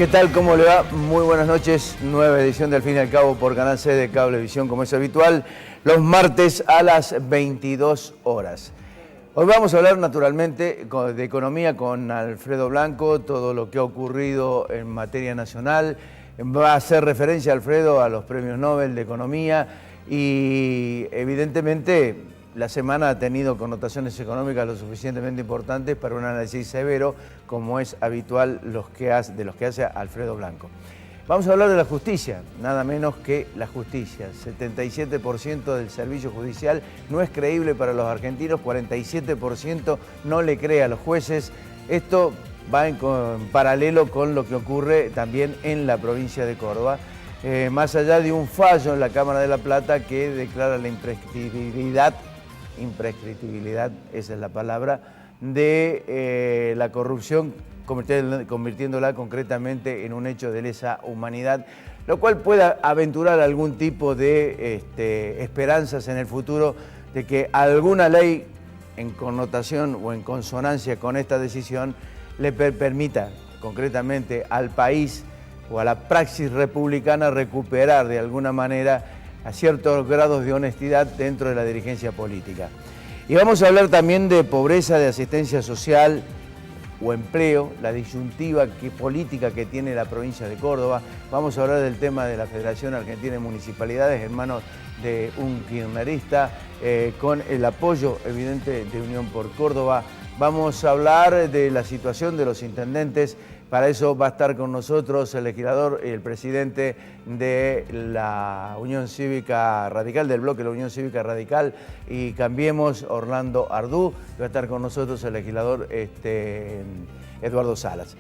¿Qué tal? ¿Cómo le va? Muy buenas noches. Nueva edición de Al Fin y al Cabo por Canal C de Cablevisión, como es habitual, los martes a las 22 horas. Hoy vamos a hablar naturalmente de economía con Alfredo Blanco, todo lo que ha ocurrido en materia nacional. Va a hacer referencia, Alfredo, a los premios Nobel de Economía y evidentemente la semana ha tenido connotaciones económicas lo suficientemente importantes para un análisis severo, como es habitual de los que hace Alfredo Blanco. Vamos a hablar de la justicia, nada menos que la justicia. 77% del servicio judicial no es creíble para los argentinos, 47% no le cree a los jueces. Esto va en paralelo con lo que ocurre también en la provincia de Córdoba, más allá de un fallo en la Cámara de La Plata que declara la imprescriptibilidad, esa es la palabra, de la corrupción, convirtiéndola concretamente en un hecho de lesa humanidad, lo cual pueda aventurar algún tipo de esperanzas en el futuro de que alguna ley en connotación o en consonancia con esta decisión le permita concretamente al país o a la praxis republicana recuperar de alguna manera a ciertos grados de honestidad dentro de la dirigencia política. Y vamos a hablar también de pobreza, de asistencia social o empleo, la disyuntiva política que tiene la provincia de Córdoba. Vamos a hablar del tema de la Federación Argentina de Municipalidades en manos de un kirchnerista, con el apoyo evidente de Unión por Córdoba. Vamos a hablar de la situación de los intendentes. Para eso va a estar con nosotros el legislador y el presidente de la Unión Cívica Radical, del bloque de la Unión Cívica Radical y Cambiemos, Orlando Ardú. Va a estar con nosotros el legislador Eduardo Salas.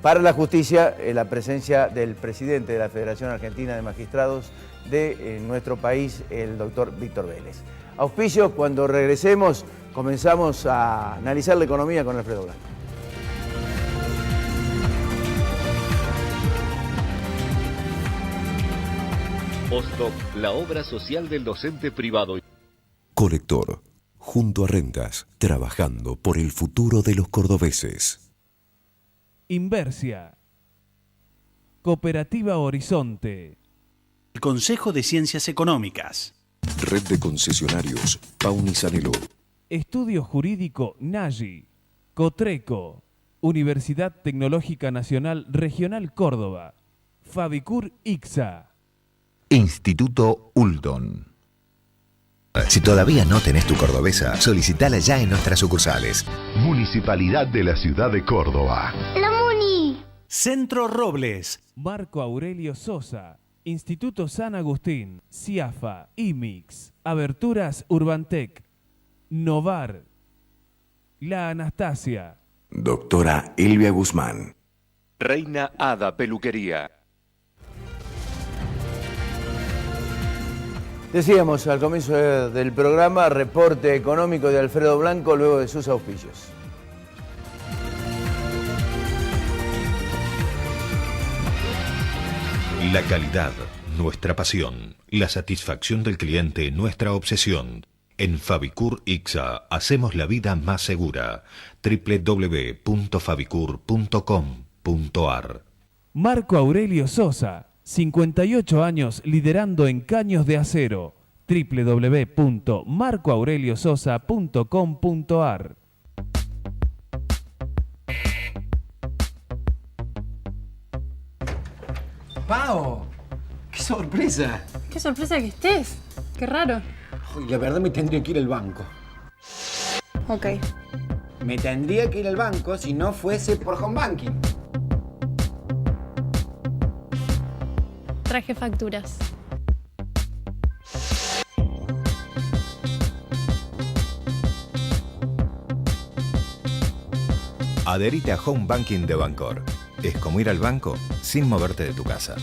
Para la justicia, la presencia del presidente de la Federación Argentina de Magistrados de nuestro país, el doctor Víctor Vélez. Auspicios, cuando regresemos, comenzamos a analizar la economía con Alfredo Blanco. Postdoc, la obra social del docente privado. Colector, junto a Rentas, trabajando por el futuro de los cordobeses. Inversia. Cooperativa Horizonte. El Consejo de Ciencias Económicas. Red de concesionarios, Paunisanelo. Estudio Jurídico Nagi. Cotreco. Universidad Tecnológica Nacional Regional Córdoba. Fabicur ICSA. Instituto Uldon. Si todavía no tenés tu cordobesa, solicitala ya en nuestras sucursales. Municipalidad de la Ciudad de Córdoba. ¡La Muni! Centro Robles. Marco Aurelio Sosa. Instituto San Agustín. CIAFA. IMIX. Aberturas Urbantec. Novar. La Anastasia. Doctora Elvia Guzmán. Reina Ada Peluquería. Decíamos al comienzo del programa, reporte económico de Alfredo Blanco luego de sus auspicios. La calidad, nuestra pasión. La satisfacción del cliente, nuestra obsesión. En Fabicur ICSA hacemos la vida más segura. www.fabicur.com.ar. Marco Aurelio Sosa. 58 años liderando en caños de acero. www.marcoaureliososa.com.ar. ¡Pau! ¡Qué sorpresa! ¡Qué sorpresa que estés! ¡Qué raro! Uy, la verdad me tendría que ir al banco. Ok. Me tendría que ir al banco si no fuese por home banking. Traje facturas. Adherite a Home Banking de Bancor. Es como ir al banco sin moverte de tu casa.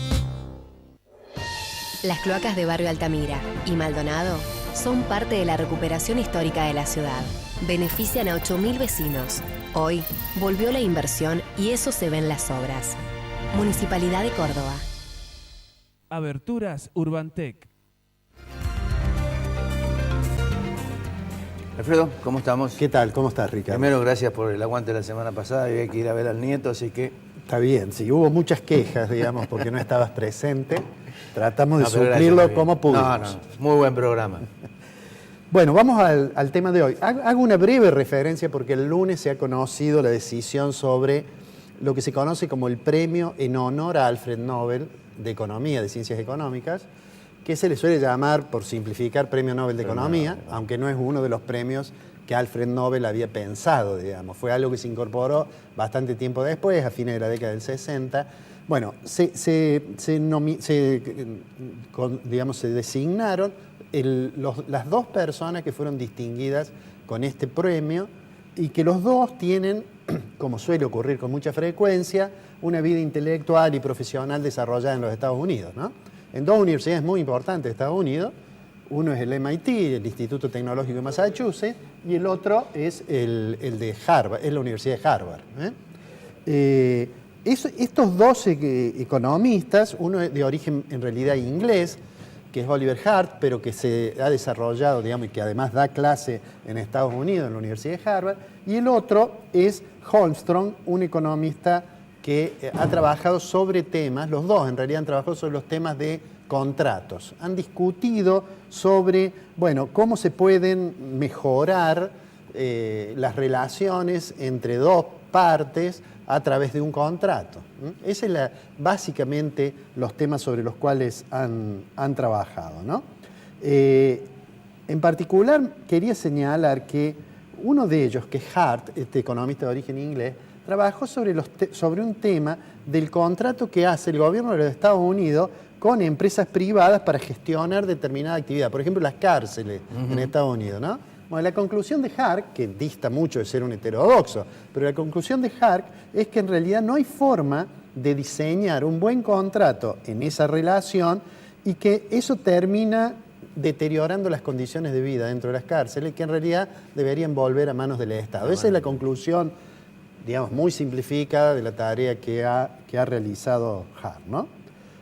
Las cloacas de Barrio Altamira y Maldonado son parte de la recuperación histórica de la ciudad. Benefician a 8.000 vecinos. Hoy volvió la inversión y eso se ve en las obras. Municipalidad de Córdoba. Aberturas Urbantec. Alfredo, ¿cómo estamos? ¿Qué tal? ¿Cómo estás, Ricardo? Primero, gracias por el aguante la semana pasada. Había que ir a ver al nieto, así que Está bien, sí, hubo muchas quejas, digamos, porque no estabas presente. Tratamos de No, pero suplirlo gracias, como pudimos. No, muy buen programa. Bueno, vamos al tema de hoy. Hago una breve referencia porque el lunes se ha conocido la decisión sobre lo que se conoce como el premio en honor a Alfred Nobel de Economía, de Ciencias Económicas, que se le suele llamar, por simplificar, Premio Nobel de Economía, aunque no es uno de los premios que Alfred Nobel había pensado, digamos. Fue algo que se incorporó bastante tiempo después, a fines de la década del 60. Bueno, se designaron las dos personas que fueron distinguidas con este premio y que los dos tienen, como suele ocurrir con mucha frecuencia, una vida intelectual y profesional desarrollada en los Estados Unidos, ¿no? En dos universidades muy importantes de Estados Unidos. Uno es el MIT, el Instituto Tecnológico de Massachusetts, y el otro es el de Harvard, es la Universidad de Harvard. Estos dos economistas, uno de origen en realidad inglés, que es Oliver Hart, pero que se ha desarrollado, digamos, y que además da clase en Estados Unidos, en la Universidad de Harvard, y el otro es Holmstrom, un economista que ha trabajado sobre temas, los dos en realidad han trabajado sobre los temas de contratos. Han discutido sobre, bueno, cómo se pueden mejorar las relaciones entre dos partes a través de un contrato. Ese es básicamente los temas sobre los cuales han trabajado, ¿no? En particular, quería señalar que uno de ellos, que es Hart, este economista de origen inglés, trabajó sobre un tema del contrato que hace el gobierno de los Estados Unidos con empresas privadas para gestionar determinada actividad. Por ejemplo, las cárceles en Estados Unidos, ¿no? Bueno, la conclusión de Hart, que dista mucho de ser un heterodoxo, pero la conclusión de Hart es que en realidad no hay forma de diseñar un buen contrato en esa relación y que eso termina deteriorando las condiciones de vida dentro de las cárceles, que en realidad deberían volver a manos del Estado. Esa es la conclusión, digamos, muy simplificada de la tarea que ha realizado Hart, ¿no?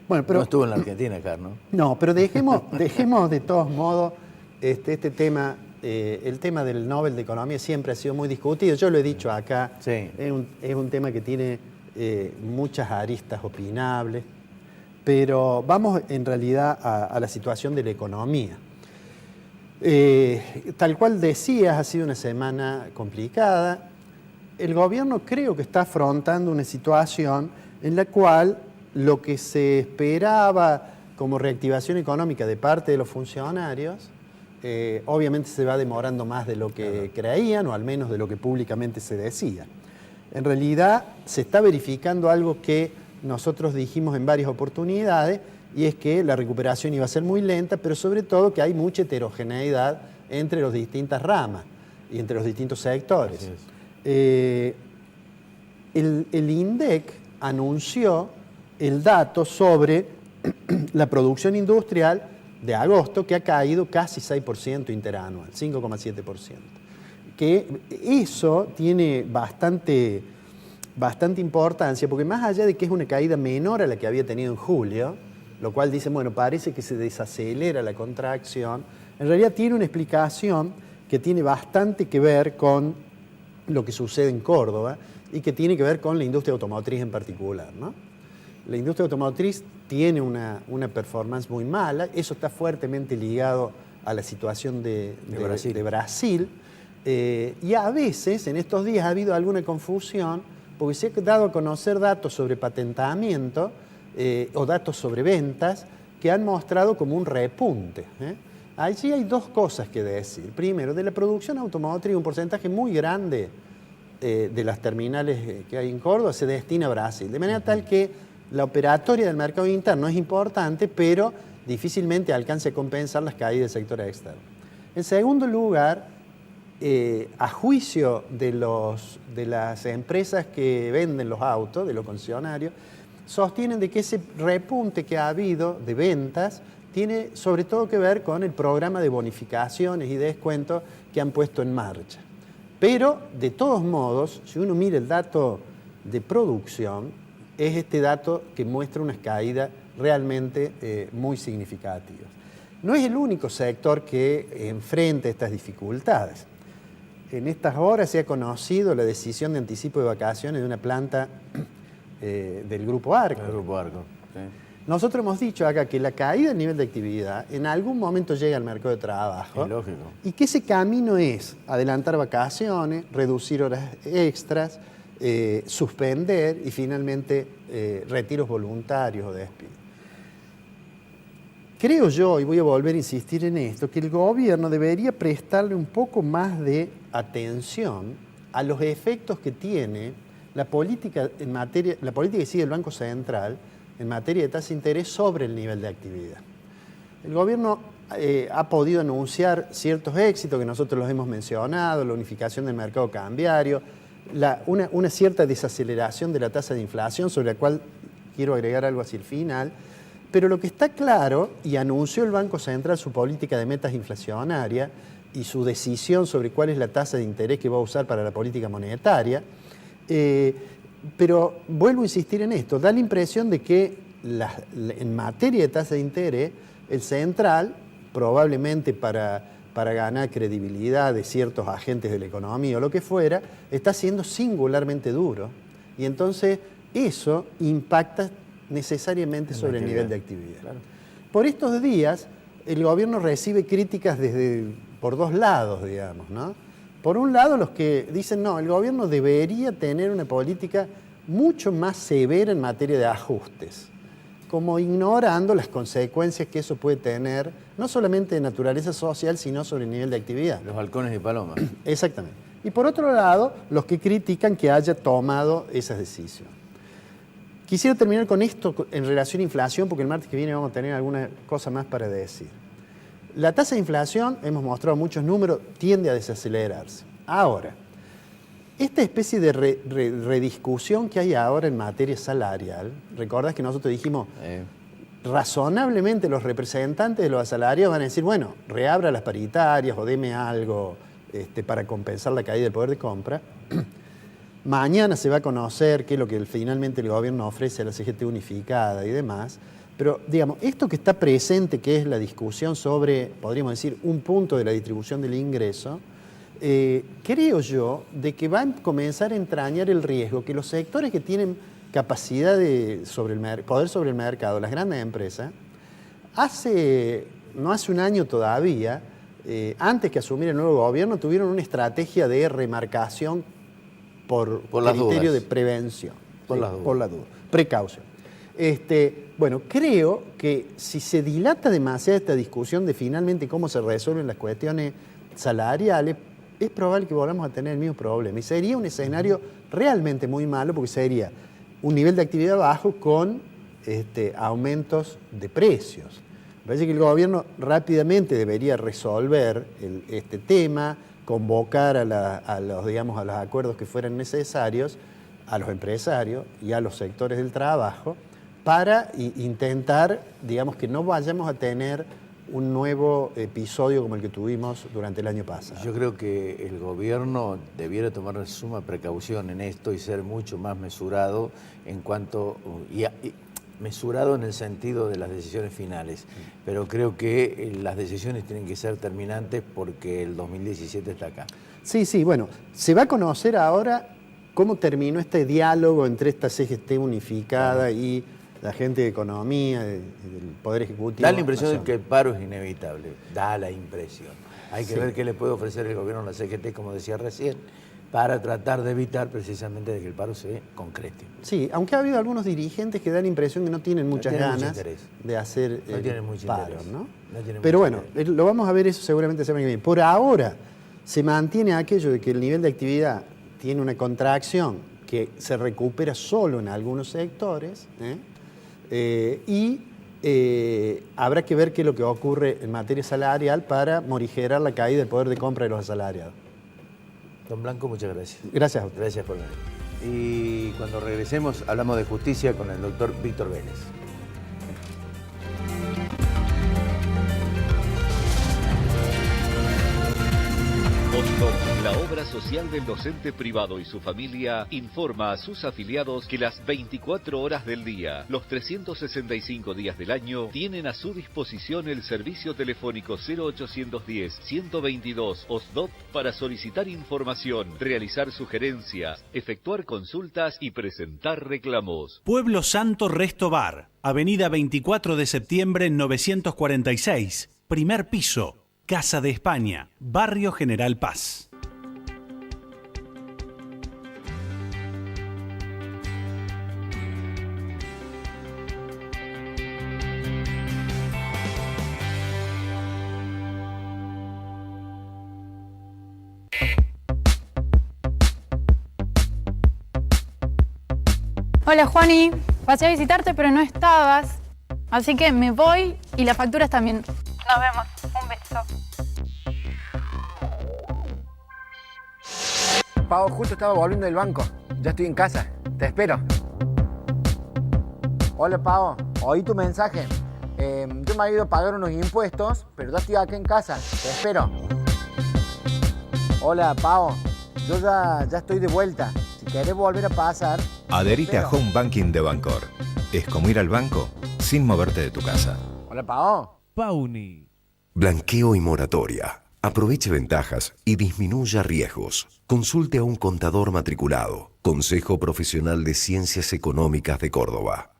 Bueno, pero, no estuvo en la Argentina, Hart, ¿no? No, pero dejemos de todos modos este tema. El tema del Nobel de Economía siempre ha sido muy discutido. Yo lo he dicho acá. Sí. Es un tema que tiene muchas aristas opinables. Pero vamos en realidad a la situación de la economía. Tal cual decías, ha sido una semana complicada. El gobierno creo que está afrontando una situación en la cual lo que se esperaba como reactivación económica de parte de los funcionarios obviamente se va demorando más de lo que creían, o al menos de lo que públicamente se decía. En realidad se está verificando algo que nosotros dijimos en varias oportunidades, y es que la recuperación iba a ser muy lenta, pero sobre todo que hay mucha heterogeneidad entre las distintas ramas y entre los distintos sectores. El INDEC anunció el dato sobre la producción industrial de agosto, que ha caído casi 6% interanual, 5,7%. Que eso tiene bastante importancia, porque más allá de que es una caída menor a la que había tenido en julio, lo cual dice, bueno, parece que se desacelera la contracción, en realidad tiene una explicación que tiene bastante que ver con lo que sucede en Córdoba y que tiene que ver con la industria automotriz en particular, ¿no? La industria automotriz tiene una performance muy mala, eso está fuertemente ligado a la situación de Brasil. Y a veces, en estos días, ha habido alguna confusión, porque se ha dado a conocer datos sobre patentamiento o datos sobre ventas que han mostrado como un repunte. Allí hay dos cosas que decir. Primero, de la producción automotriz, un porcentaje muy grande de las terminales que hay en Córdoba se destina a Brasil, de manera tal que la operatoria del mercado interno es importante, pero difícilmente alcanza a compensar las caídas del sector externo. En segundo lugar, a juicio de las empresas que venden los autos, de los concesionarios, sostienen de que ese repunte que ha habido de ventas tiene sobre todo que ver con el programa de bonificaciones y descuentos que han puesto en marcha. Pero, de todos modos, si uno mira el dato de producción, es este dato que muestra unas caídas realmente muy significativas. No es el único sector que enfrenta estas dificultades. En estas horas se ha conocido la decisión de anticipo de vacaciones de una planta del Grupo Arco. El Grupo Arco, sí. Nosotros hemos dicho acá que la caída del nivel de actividad en algún momento llega al mercado de trabajo. Es lógico. Y que ese camino es adelantar vacaciones, reducir horas extras, suspender y finalmente retiros voluntarios o despidos. Creo yo, y voy a volver a insistir en esto, que el gobierno debería prestarle un poco más de atención a los efectos que tiene la política que sigue el Banco Central en materia de tasa de interés sobre el nivel de actividad. El gobierno ha podido anunciar ciertos éxitos que nosotros los hemos mencionado, la unificación del mercado cambiario, una cierta desaceleración de la tasa de inflación, sobre la cual quiero agregar algo hacia el final, pero lo que está claro, y anunció el Banco Central su política de metas inflacionarias y su decisión sobre cuál es la tasa de interés que va a usar para la política monetaria, pero vuelvo a insistir en esto, da la impresión de que en materia de tasa de interés, el central, probablemente para ganar credibilidad de ciertos agentes de la economía o lo que fuera, está siendo singularmente duro. Y entonces eso impacta necesariamente sobre el nivel de actividad. Claro. Por estos días, el gobierno recibe críticas por dos lados, digamos, ¿no? Por un lado, los que dicen, no, el gobierno debería tener una política mucho más severa en materia de ajustes, como ignorando las consecuencias que eso puede tener, no solamente de naturaleza social, sino sobre el nivel de actividad. Los halcones y palomas. Exactamente. Y por otro lado, los que critican que haya tomado esas decisiones. Quisiera terminar con esto en relación a inflación, porque el martes que viene vamos a tener alguna cosa más para decir. La tasa de inflación, hemos mostrado muchos números, tiende a desacelerarse. Ahora, esta especie de rediscusión que hay ahora en materia salarial, recordás que nosotros dijimos, razonablemente los representantes de los asalariados van a decir, bueno, reabra las paritarias o deme algo para compensar la caída del poder de compra. Mañana se va a conocer qué es lo que finalmente el gobierno ofrece a la CGT unificada y demás. Pero, digamos, esto que está presente, que es la discusión sobre, podríamos decir, un punto de la distribución del ingreso, creo yo de que va a comenzar a entrañar el riesgo que los sectores que tienen capacidad poder sobre el mercado, las grandes empresas, no hace un año todavía, antes que asumir el nuevo gobierno, tuvieron una estrategia de remarcación por criterio de prevención. Por la duda. Precaución. Bueno, creo que si se dilata demasiado esta discusión de finalmente cómo se resuelven las cuestiones salariales, es probable que volvamos a tener el mismo problema. Y sería un escenario realmente muy malo, porque sería un nivel de actividad bajo con aumentos de precios. Me parece que el gobierno rápidamente debería resolver este tema, convocar a los acuerdos que fueran necesarios, a los empresarios y a los sectores del trabajo, para intentar, digamos, que no vayamos a tener un nuevo episodio como el que tuvimos durante el año pasado. Yo creo que el gobierno debiera tomar suma precaución en esto y ser mucho más mesurado mesurado en el sentido de las decisiones finales, pero creo que las decisiones tienen que ser terminantes porque el 2017 está acá. Sí, bueno, se va a conocer ahora cómo terminó este diálogo entre esta CGT unificada y la gente de economía, del Poder Ejecutivo. Da la impresión de que el paro es inevitable, da la impresión. Hay que ver qué le puede ofrecer el gobierno a la CGT, como decía recién, para tratar de evitar precisamente de que el paro se concrete. Sí, aunque ha habido algunos dirigentes que dan la impresión que no tienen muchas ganas de hacer paro, ¿no? Pero bueno, lo vamos a ver eso seguramente la semana que viene. Por ahora se mantiene aquello de que el nivel de actividad tiene una contracción que se recupera solo en algunos sectores, y habrá que ver qué es lo que ocurre en materia salarial para morigerar la caída del poder de compra de los asalariados. Don Blanco, muchas gracias. Gracias a usted. Gracias por venir. Y cuando regresemos hablamos de justicia con el doctor Víctor Vélez. Postdoc, la obra social del docente privado y su familia informa a sus afiliados que las 24 horas del día, los 365 días del año, tienen a su disposición el servicio telefónico 0810-122 OSDOT para solicitar información, realizar sugerencias, efectuar consultas y presentar reclamos. Pueblo Santo Resto Bar, Avenida 24 de septiembre 946, primer piso, Casa de España, Barrio General Paz. Hola Juani, pasé a visitarte pero no estabas, así que me voy y las facturas también. Nos vemos, un beso. Pau, justo estaba volviendo del banco, ya estoy en casa, te espero. Hola Pau, oí tu mensaje. Yo me he ido a pagar unos impuestos, pero ya estoy acá en casa, te espero. Hola Pau, yo ya estoy de vuelta. Si querés volver a pasar... Adherite a Home Banking de Bancor. Es como ir al banco sin moverte de tu casa. Hola Pau. Pauni. Blanqueo y moratoria. Aproveche ventajas y disminuya riesgos. Consulte a un contador matriculado. Consejo Profesional de Ciencias Económicas de Córdoba.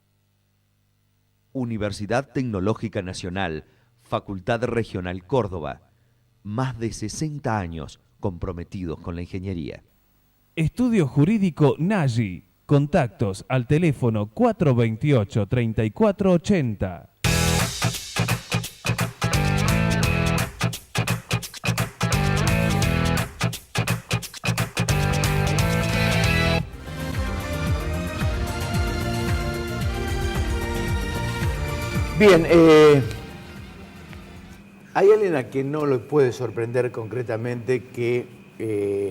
Universidad Tecnológica Nacional, Facultad Regional Córdoba. Más de 60 años comprometidos con la ingeniería. Estudio Jurídico Nagy. Contactos al teléfono 428-3480. Bien, hay alguien a quien no le puede sorprender concretamente que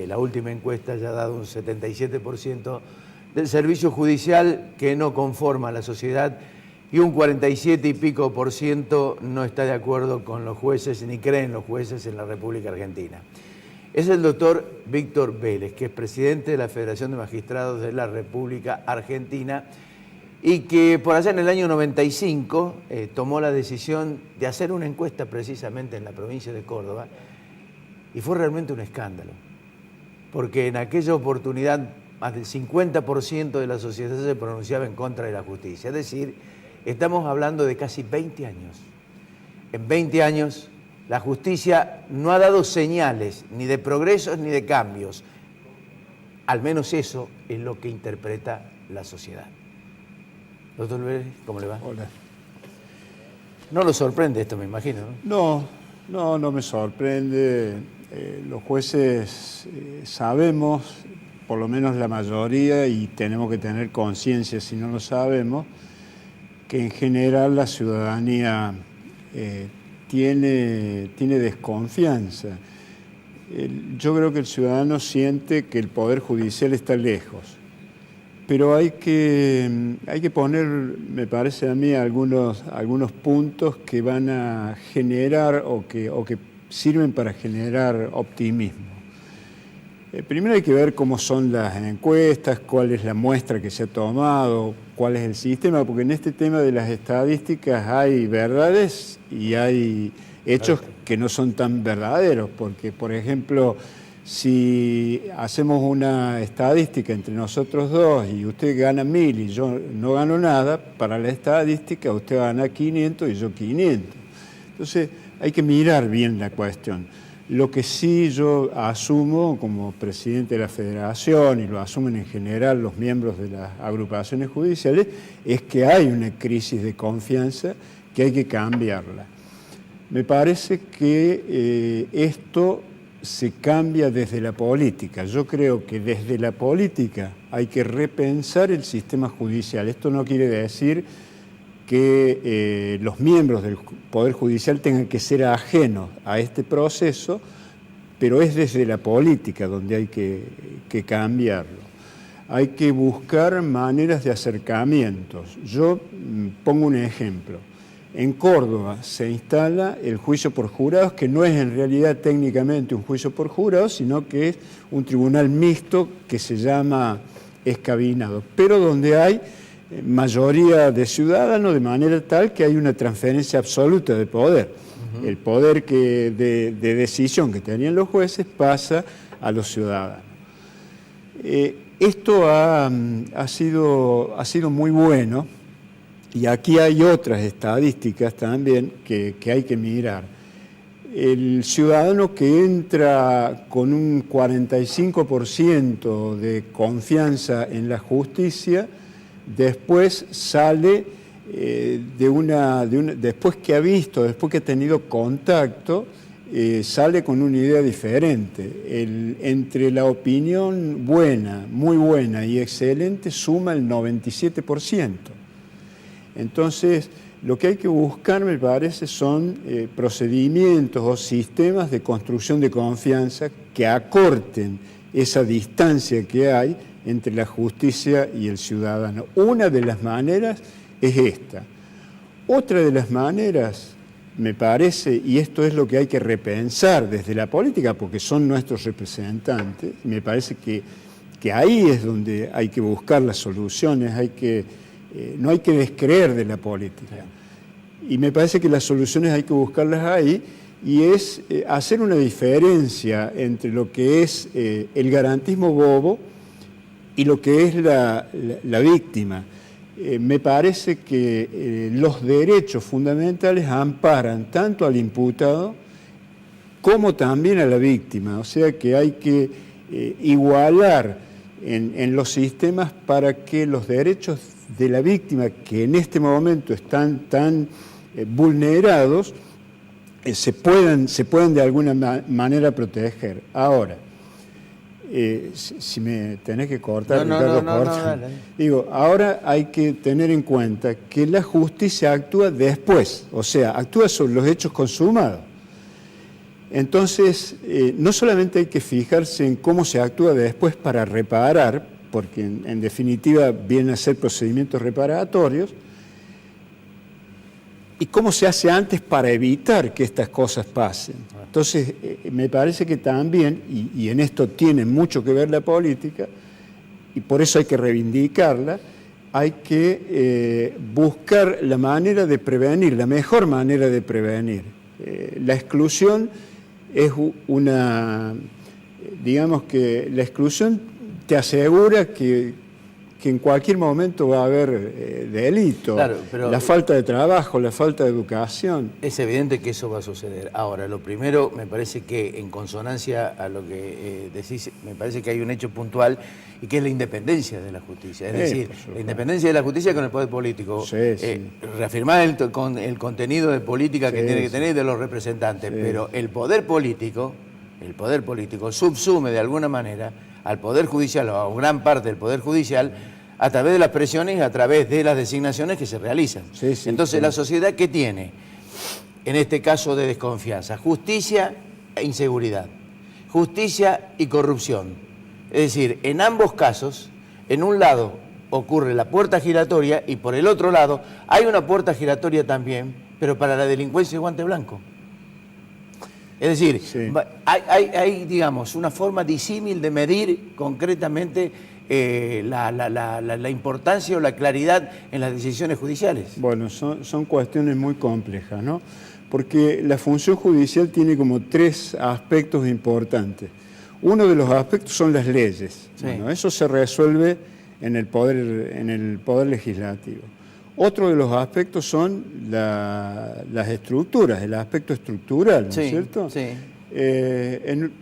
la última encuesta haya dado un 77% del servicio judicial que no conforma a la sociedad y un 47 y pico % no está de acuerdo con los jueces ni cree en los jueces en la República Argentina. Es el doctor Víctor Vélez, que es presidente de la Federación de Magistrados de la República Argentina y que por allá en el año 95 tomó la decisión de hacer una encuesta precisamente en la provincia de Córdoba y fue realmente un escándalo, porque en aquella oportunidad más del 50% de la sociedad se pronunciaba en contra de la justicia. Es decir, estamos hablando de casi 20 años. En 20 años la justicia no ha dado señales ni de progresos ni de cambios. Al menos eso es lo que interpreta la sociedad. Doctor Vélez, ¿cómo le va? Hola. No lo sorprende esto, me imagino, ¿no? No me sorprende. Los jueces sabemos, por lo menos la mayoría, y tenemos que tener conciencia si no lo sabemos, que en general la ciudadanía tiene desconfianza. Yo creo que el ciudadano siente que el Poder Judicial está lejos, pero hay que poner, me parece a mí, algunos puntos que van a generar o que sirven para generar optimismo. Primero hay que ver cómo son las encuestas, cuál es la muestra que se ha tomado, cuál es el sistema, porque en este tema de las estadísticas hay verdades y hay hechos que no son tan verdaderos, porque, por ejemplo, si hacemos una estadística entre nosotros dos y usted gana 1000 y yo no gano nada, para la estadística usted gana 500 y yo 500. Entonces hay que mirar bien la cuestión. Lo que sí yo asumo como presidente de la Federación, y lo asumen en general los miembros de las agrupaciones judiciales, es que hay una crisis de confianza que hay que cambiarla. Me parece que esto se cambia desde la política. Yo creo que desde la política hay que repensar el sistema judicial. Esto no quiere decir que los miembros del Poder Judicial tengan que ser ajenos a este proceso, pero es desde la política donde hay que cambiarlo. Hay que buscar maneras de acercamientos. Yo pongo un ejemplo. en Córdoba se instala el juicio por jurados, que no es en realidad técnicamente un juicio por jurados, sino que es un tribunal mixto que se llama escabinado, pero donde hay mayoría de ciudadanos, de manera tal que hay una transferencia absoluta de poder. El poder de decisión que tenían los jueces pasa a los ciudadanos. Esto ha sido muy bueno, y aquí hay otras estadísticas también que hay que mirar. El ciudadano que entra con un 45% de confianza en la justicia, después sale después que ha visto, después que ha tenido contacto, sale con una idea diferente. Entre la opinión buena, muy buena y excelente suma el 97%. Entonces, lo que hay que buscar, me parece, son procedimientos o sistemas de construcción de confianza que acorten esa distancia que hay entre la justicia y el ciudadano. Una de las maneras es esta. Otra de las maneras, me parece, y esto es lo que hay que repensar desde la política, porque son nuestros representantes, me parece que ahí es donde hay que buscar las soluciones, no hay que descreer de la política. Y me parece que las soluciones hay que buscarlas ahí, y es hacer una diferencia entre lo que es el garantismo bobo y lo que es la víctima. Me parece que los derechos fundamentales amparan tanto al imputado como también a la víctima. O sea que hay que igualar en los sistemas para que los derechos de la víctima, que en este momento están tan vulnerados, se puedan de alguna manera proteger. Ahora, si me tenés que cortar, Ricardo, corta. Digo, ahora hay que tener en cuenta que la justicia actúa después, o sea, actúa sobre los hechos consumados. Entonces, no solamente hay que fijarse en cómo se actúa después para reparar, porque en definitiva vienen a ser procedimientos reparatorios, y cómo se hace antes para evitar que estas cosas pasen. Entonces, me parece que también, y en esto tiene mucho que ver la política, y por eso hay que reivindicarla, hay que buscar la manera de prevenir, la mejor manera de prevenir. La exclusión es digamos que la exclusión te asegura que en cualquier momento va a haber delito, claro, pero la falta de trabajo, la falta de educación. Es evidente que eso va a suceder. Ahora, lo primero, me parece que en consonancia a lo que decís, me parece que hay un hecho puntual y que es la independencia de la justicia. Es decir, la independencia de la justicia con el poder político. Reafirmar el contenido de política que tiene que tener de los representantes, pero el poder político subsume de alguna manera al Poder Judicial o a gran parte del Poder Judicial a través de las presiones y a través de las designaciones que se realizan. Entonces, la sociedad, ¿qué tiene? En este caso de desconfianza, justicia e inseguridad, justicia y corrupción. Es decir, en ambos casos, en un lado ocurre la puerta giratoria y por el otro lado hay una puerta giratoria también, pero para la delincuencia de guante blanco. Es decir, hay, digamos, una forma disímil de medir concretamente la importancia o la claridad en las decisiones judiciales. Bueno, son cuestiones muy complejas, ¿no? Porque la función judicial tiene como tres aspectos importantes. Uno de los aspectos son las leyes. Bueno, eso se resuelve en el poder legislativo. Otro de los aspectos son las estructuras, el aspecto estructural, ¿no es cierto?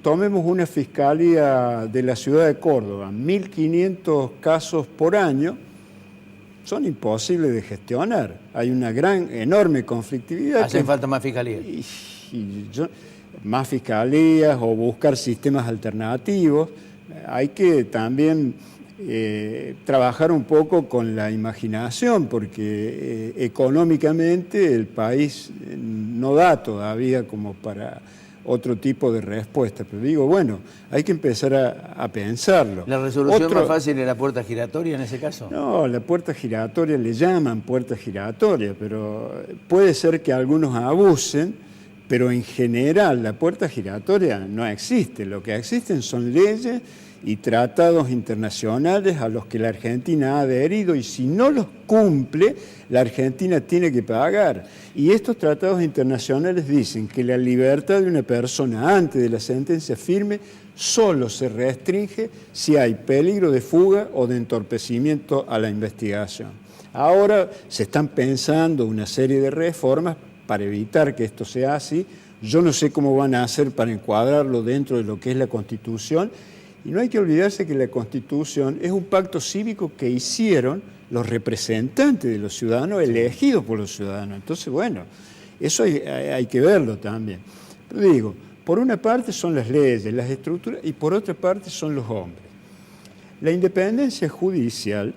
Tomemos una fiscalía de la ciudad de Córdoba, 1.500 casos por año, son imposibles de gestionar. Hay una enorme conflictividad. Hacen falta más fiscalías. Más fiscalías o buscar sistemas alternativos. Hay que también trabajar un poco con la imaginación, porque económicamente el país no da todavía como para otro tipo de respuesta. Pero digo, bueno, hay que empezar a pensarlo. ¿La resolución más fácil es la puerta giratoria en ese caso? No, la puerta giratoria le llaman puerta giratoria, pero puede ser que algunos abusen, pero en general la puerta giratoria no existe. Lo que existen son leyes y tratados internacionales a los que la Argentina ha adherido, y si no los cumple, la Argentina tiene que pagar. Y estos tratados internacionales dicen que la libertad de una persona antes de la sentencia firme solo se restringe si hay peligro de fuga o de entorpecimiento a la investigación. Ahora se están pensando una serie de reformas para evitar que esto sea así. Yo no sé cómo van a hacer para encuadrarlo dentro de lo que es la Constitución. Y no hay que olvidarse que la Constitución es un pacto cívico que hicieron los representantes de los ciudadanos, elegidos por los ciudadanos. Entonces, bueno, eso hay que verlo también. Pero digo, por una parte son las leyes, las estructuras, y por otra parte son los hombres. La independencia judicial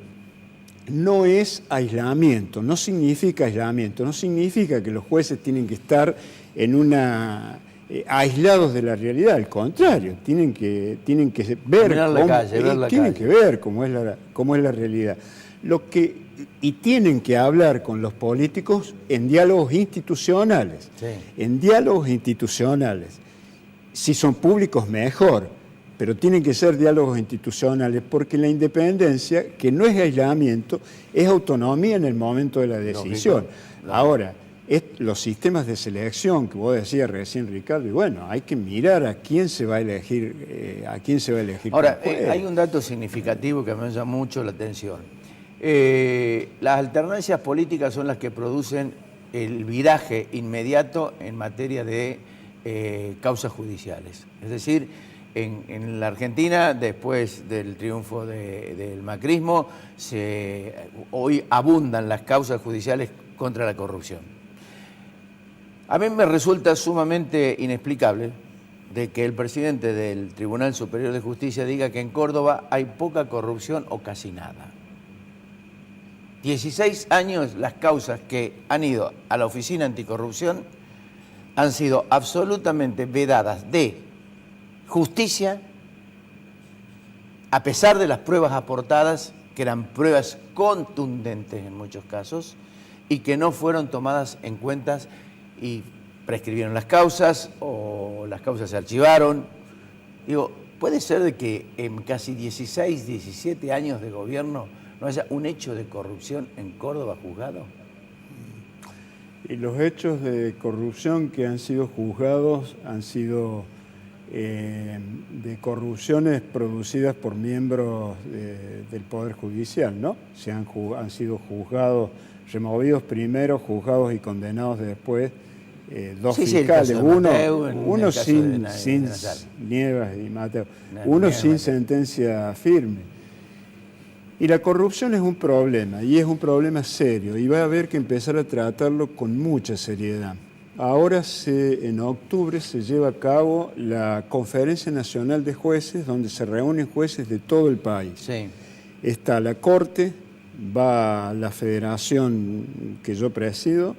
no es aislamiento, no significa aislamiento, no significa que los jueces tienen que estar en una... aislados de la realidad, al contrario, tienen que ver cómo es la realidad. Y tienen que hablar con los políticos en diálogos institucionales. Sí. En diálogos institucionales. Si son públicos, mejor, pero tienen que ser diálogos institucionales, porque la independencia, que no es aislamiento, es autonomía en el momento de la decisión. Lógico. Ahora, los sistemas de selección que vos decías recién, Ricardo, y bueno, hay que mirar a quién se va a elegir, Ahora, hay un dato significativo que me llama mucho la atención. Las alternancias políticas son las que producen el viraje inmediato en materia de causas judiciales. Es decir, en la Argentina, después del triunfo del macrismo, hoy abundan las causas judiciales contra la corrupción. A mí me resulta sumamente inexplicable de que el presidente del Tribunal Superior de Justicia diga que en Córdoba hay poca corrupción o casi nada. 16 años las causas que han ido a la Oficina Anticorrupción han sido absolutamente vedadas de justicia, a pesar de las pruebas aportadas, que eran pruebas contundentes en muchos casos, y que no fueron tomadas en cuenta y prescribieron las causas o las causas se archivaron. Digo, ¿puede ser de que en casi 16, 17 años de gobierno no haya un hecho de corrupción en Córdoba juzgado? Y los hechos de corrupción que han sido juzgados han sido de corrupciones producidas por miembros del Poder Judicial, ¿no? Han sido juzgados, removidos primero, juzgados y condenados después, dos fiscales, uno sin Nievas y Mateo, uno sin sentencia firme. Y la corrupción es un problema, y es un problema serio, y va a haber que empezar a tratarlo con mucha seriedad. Ahora, en octubre, se lleva a cabo la Conferencia Nacional de Jueces, donde se reúnen jueces de todo el país. Sí. Está la Corte, va la Federación que yo presido,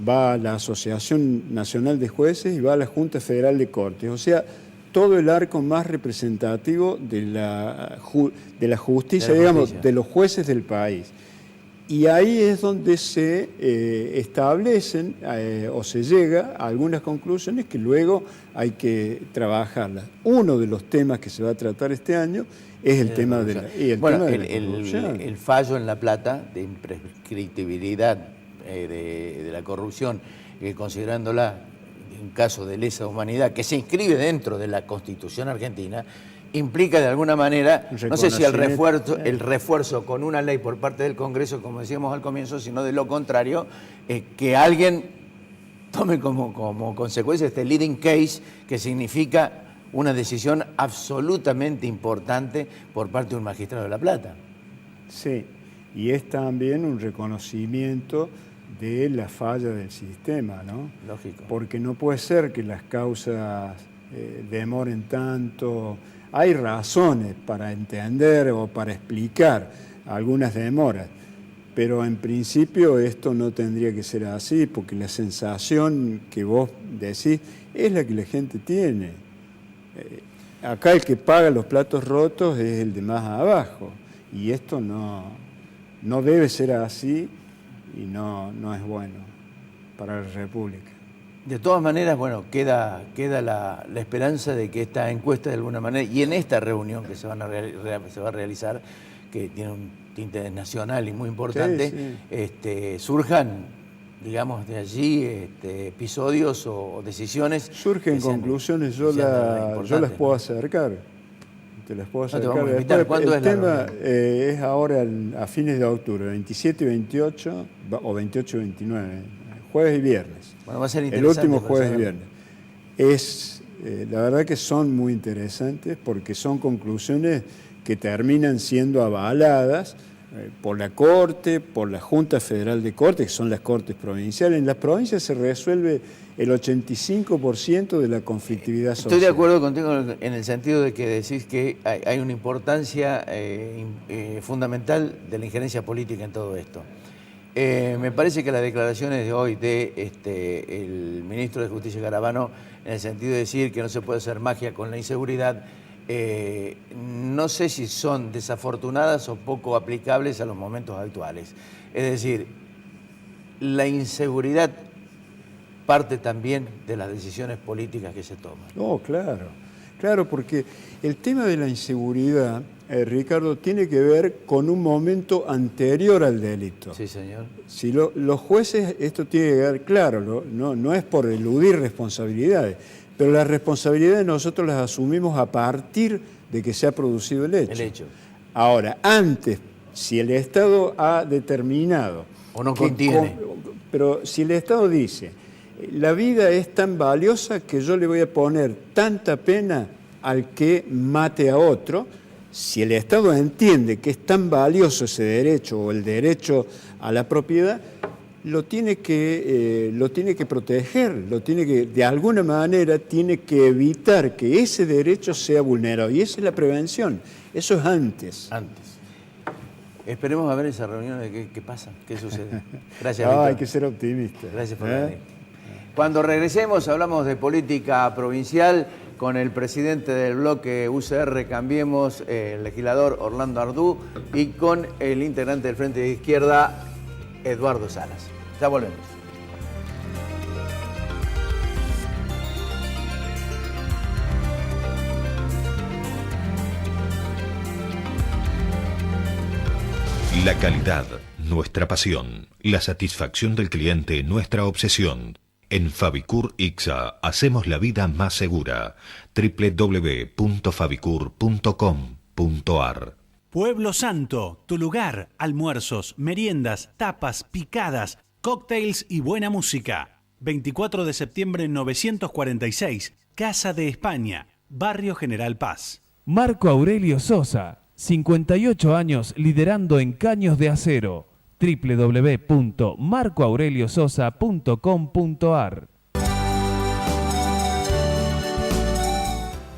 va la Asociación Nacional de Jueces y va la Junta Federal de Cortes. O sea, todo el arco más representativo de la justicia, digamos, de los jueces del país. Y ahí es donde se establecen o se llega a algunas conclusiones que luego hay que trabajarlas. Uno de los temas que se va a tratar este año es el tema de la corrupción. El fallo en La Plata de imprescriptibilidad de la corrupción, considerándola un caso de lesa humanidad que se inscribe dentro de la Constitución argentina, implica de alguna manera, no sé si el refuerzo con una ley por parte del Congreso, como decíamos al comienzo, sino de lo contrario, que alguien tome como consecuencia este leading case, que significa una decisión absolutamente importante por parte de un magistrado de La Plata. Sí, y es también un reconocimiento de la falla del sistema, ¿no? Lógico. Porque no puede ser que las causas demoren tanto. Hay razones para entender o para explicar algunas demoras, Pero en principio esto no tendría que ser así, porque la sensación que vos decís es la que la gente tiene. Acá el que paga los platos rotos es el de más abajo, y esto no debe ser así y no es bueno para la República. De todas maneras, bueno, queda la esperanza de que esta encuesta de alguna manera, y en esta reunión que se va a realizar, que tiene un tinte nacional y muy importante, sí. Surjan, digamos, de allí episodios o decisiones. Surgen conclusiones, yo las puedo acercar. Te las puedo acercar. No te vamos a invitar. ¿Cuándo el tema es ahora a fines de octubre, 27 y 28, o 28 y 29, jueves y viernes. Bueno, va a ser interesante. El último jueves y viernes. La verdad que son muy interesantes porque son conclusiones que terminan siendo avaladas por la Corte, por la Junta Federal de Cortes, que son las Cortes provinciales. En las provincias se resuelve el 85% de la conflictividad social. Estoy de acuerdo contigo en el sentido de que decís que hay una importancia fundamental de la injerencia política en todo esto. Me parece que las declaraciones de hoy el ministro de Justicia Garabano, en el sentido de decir que no se puede hacer magia con la inseguridad, no sé si son desafortunadas o poco aplicables a los momentos actuales. Es decir, la inseguridad parte también de las decisiones políticas que se toman. No, claro, porque el tema de la inseguridad, Ricardo, tiene que ver con un momento anterior al delito. Sí, señor. Si los jueces, esto tiene que quedar claro, no es por eludir responsabilidades, pero las responsabilidades nosotros las asumimos a partir de que se ha producido el hecho. Ahora, antes, si el Estado ha determinado... O no contiene. Pero si el Estado dice, la vida es tan valiosa que yo le voy a poner tanta pena al que mate a otro, si el Estado entiende que es tan valioso ese derecho o el derecho a la propiedad, lo tiene que proteger, de alguna manera tiene que evitar que ese derecho sea vulnerado. Y esa es la prevención, eso es antes. Esperemos a ver esa reunión de qué pasa, qué sucede. Gracias, Víctor. Hay que ser optimista. Gracias por venir. Cuando regresemos hablamos de política provincial con el presidente del bloque UCR Cambiemos, el legislador Orlando Ardú, y con el integrante del Frente de Izquierda, Eduardo Salas. Ya volvemos. La calidad, nuestra pasión. La satisfacción del cliente, nuestra obsesión. En Fabicur Ixa hacemos la vida más segura. www.fabicur.com.ar. Pueblo Santo, tu lugar, almuerzos, meriendas, tapas, picadas, cócteles y buena música. 24 de septiembre 946, Casa de España, Barrio General Paz. Marco Aurelio Sosa, 58 años liderando en caños de acero. www.marcoaureliososa.com.ar.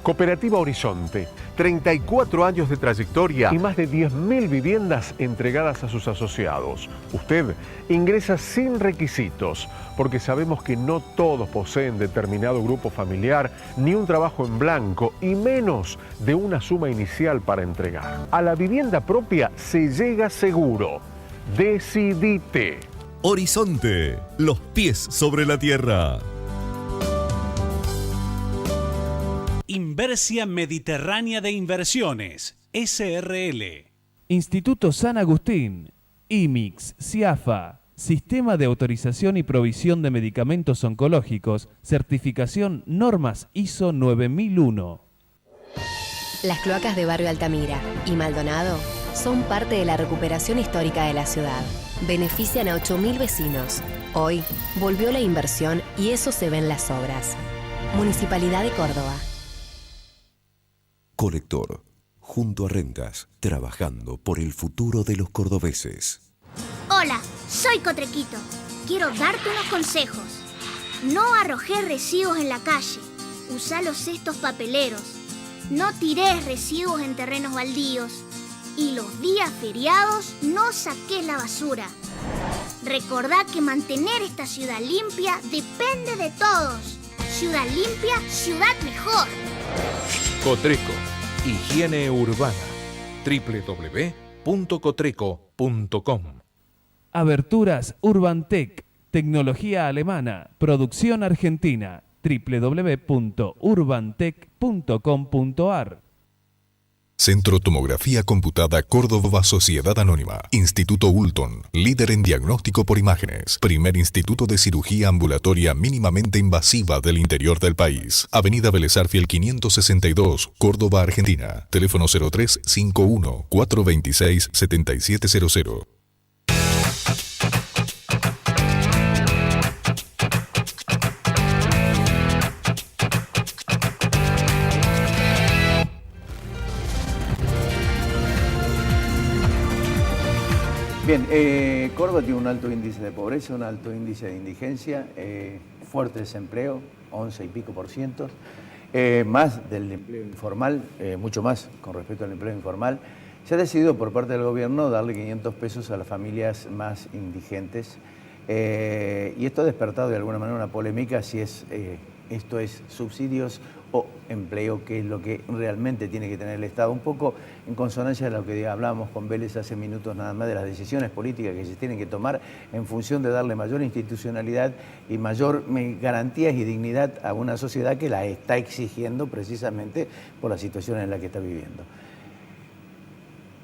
Cooperativa Horizonte, 34 años de trayectoria y más de 10.000 viviendas entregadas a sus asociados. Usted ingresa sin requisitos, porque sabemos que no todos poseen determinado grupo familiar, ni un trabajo en blanco, y menos de una suma inicial para entregar. A la vivienda propia se llega seguro. Decidite. Horizonte, los pies sobre la tierra. Inversia Mediterránea de Inversiones, SRL. Instituto San Agustín, IMIX, CIAFA, Sistema de Autorización y Provisión de Medicamentos Oncológicos, certificación normas ISO 9001. Las cloacas de Barrio Altamira y Maldonado son parte de la recuperación histórica de la ciudad. Benefician a 8.000 vecinos. Hoy volvió la inversión y eso se ve en las obras. Municipalidad de Córdoba. Colector, junto a Rentas, trabajando por el futuro de los cordobeses. Hola, soy Cotrequito. Quiero darte unos consejos. No arrojes residuos en la calle. Usa los cestos papeleros. No tires residuos en terrenos baldíos. Y los días feriados no saques la basura. Recordá que mantener esta ciudad limpia depende de todos. Ciudad limpia, ciudad mejor. Cotreco, higiene urbana. www.cotreco.com. Aberturas Urbantec, tecnología alemana, producción argentina. www.urbantec.com.ar. Centro Tomografía Computada Córdoba Sociedad Anónima. Instituto Ulton, líder en diagnóstico por imágenes. Primer instituto de cirugía ambulatoria mínimamente invasiva del interior del país. Avenida Vélez Arfiel 562, Córdoba, Argentina. Teléfono 0351 426 7700. Bien, Córdoba tiene un alto índice de pobreza, un alto índice de indigencia, fuerte desempleo, 11 y pico %, más del empleo informal, mucho más con respecto al empleo informal. Se ha decidido por parte del gobierno darle 500 pesos a las familias más indigentes y esto ha despertado de alguna manera una polémica si esto es subsidios o empleo, que es lo que realmente tiene que tener el Estado, un poco en consonancia de lo que hablábamos con Vélez hace minutos nada más, de las decisiones políticas que se tienen que tomar en función de darle mayor institucionalidad y mayor garantías y dignidad a una sociedad que la está exigiendo precisamente por la situación en la que está viviendo.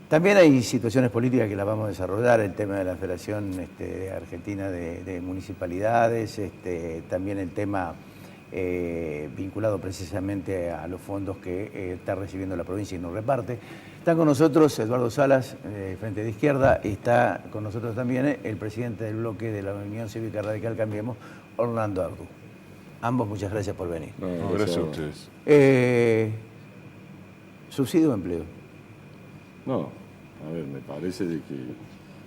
También hay situaciones políticas que las vamos a desarrollar, el tema de la Federación Argentina de Municipalidades, también el tema vinculado precisamente a los fondos que está recibiendo la provincia y nos reparte. Está con nosotros Eduardo Salas, Frente de Izquierda, y está con nosotros también el presidente del bloque de la Unión Cívica Radical Cambiemos, Orlando Ardu. Ambos, muchas gracias por venir. No, gracias a ustedes. ¿Subsidio o empleo? No, a ver, me parece de que